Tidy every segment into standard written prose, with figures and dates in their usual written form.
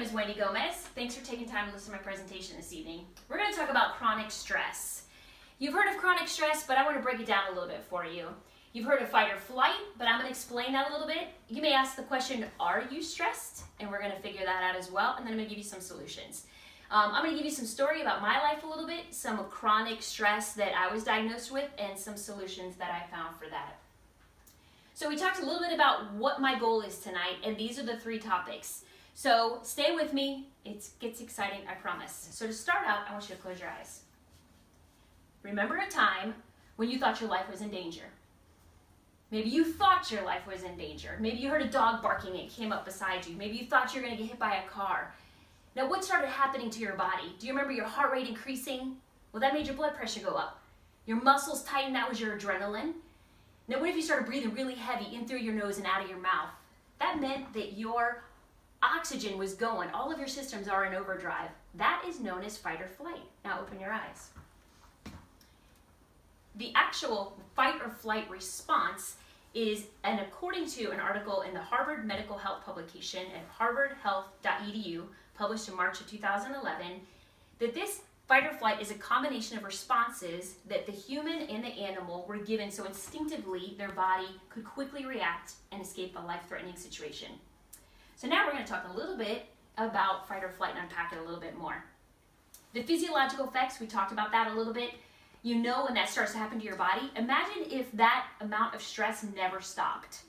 is Wendy Gomez. Thanks for taking time to listen to my presentation this evening. We're going to talk about chronic stress. You've heard of chronic stress, but I want to break it down a little bit for you. You've heard of fight or flight, but I'm going to explain that a little bit. You may ask the question, are you stressed? And we're going to figure that out as well, and then I'm going to give you some solutions. I'm going to give you some story about my life a little bit, some chronic stress that I was diagnosed with, and some solutions that I found for that. So we talked a little bit about what my goal is tonight, and these are the 3 topics. So stay with me. It gets exciting, I promise. So to start out, I want you to close your eyes. Remember a time when you thought your life was in danger. Maybe you thought your life was in danger. Maybe you heard a dog barking and it came up beside you. Maybe you thought you were going to get hit by a car. Now, what started happening to your body? Do you remember your heart rate increasing? Well, that made your blood pressure go up. Your muscles tightened, that was your adrenaline. Now, what if you started breathing really heavy in through your nose and out of your mouth? That meant that your oxygen was going. All of your systems are in overdrive. That is known as fight or flight. Now, open your eyes. The actual fight or flight response is, and according to an article in the Harvard Medical Health publication at harvardhealth.edu, published in March of 2011, that this fight or flight is a combination of responses that the human and the animal were given so instinctively their body could quickly react and escape a life-threatening situation. So now we're going to talk a little bit about fight or flight and unpack it a little bit more. The physiological effects, we talked about that a little bit. You know when that starts to happen to your body. Imagine if that amount of stress never stopped.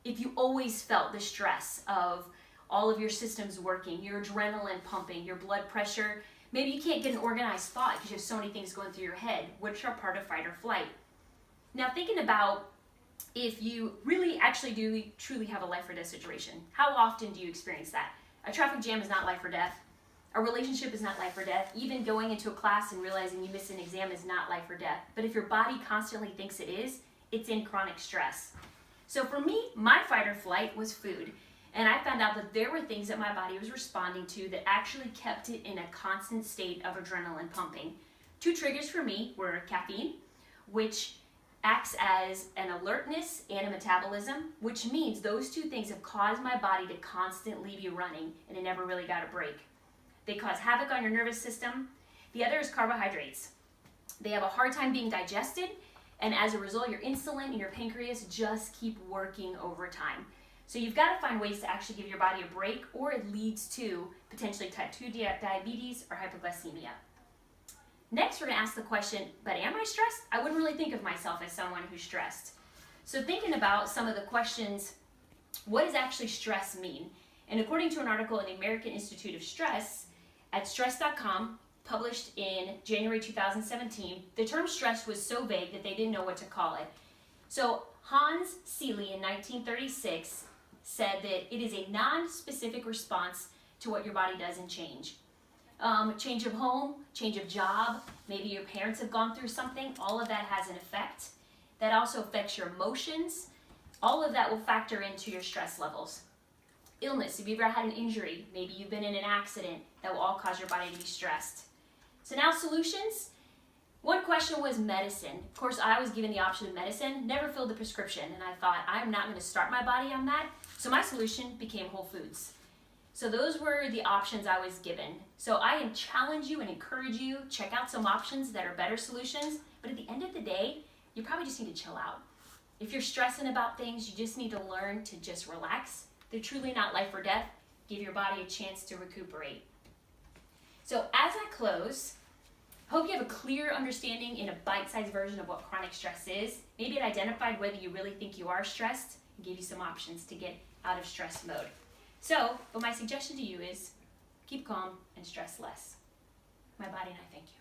If you always felt the stress of all of your systems working, your adrenaline pumping, your blood pressure. Maybe you can't get an organized thought because you have so many things going through your head, which are part of fight or flight. Now thinking about if you really actually do truly have a life or death situation, how often do you experience that? A traffic jam is not life or death. A relationship is not life or death. Even going into a class and realizing you missed an exam is not life or death. But if your body constantly thinks it is, it's in chronic stress. So for me, my fight or flight was food. And I found out that there were things that my body was responding to that actually kept it in a constant state of adrenaline pumping. 2 triggers for me were caffeine, which acts as an alertness and a metabolism, which means those 2 things have caused my body to constantly be running, and it never really got a break. They cause havoc on your nervous system. The other is carbohydrates. They have a hard time being digested, and as a result, your insulin and your pancreas just keep working overtime. So you've got to find ways to actually give your body a break, or it leads to potentially type 2 diabetes or hypoglycemia. Next, we're going to ask the question, but am I stressed? I wouldn't really think of myself as someone who's stressed. So thinking about some of the questions, what does actually stress mean? And according to an article in the American Institute of Stress at stress.com, published in January 2017, the term stress was so vague that they didn't know what to call it. So Hans Selye in 1936 said that it is a non-specific response to what your body does and change. Change of home, change of job, maybe your parents have gone through something, all of that has an effect. That also affects your emotions. All of that will factor into your stress levels. Illness, if you've ever had an injury, maybe you've been in an accident, that will all cause your body to be stressed. So now solutions. One question was medicine. Of course, I was given the option of medicine, never filled the prescription, and I thought, I'm not going to start my body on that. So my solution became Whole Foods. So those were the options I was given. So I challenge you and encourage you, check out some options that are better solutions, but at the end of the day, you probably just need to chill out. If you're stressing about things, you just need to learn to just relax. They're truly not life or death. Give your body a chance to recuperate. So as I close, hope you have a clear understanding in a bite-sized version of what chronic stress is. Maybe it identified whether you really think you are stressed and gave you some options to get out of stress mode. So, but my suggestion to you is keep calm and stress less. My body and I thank you.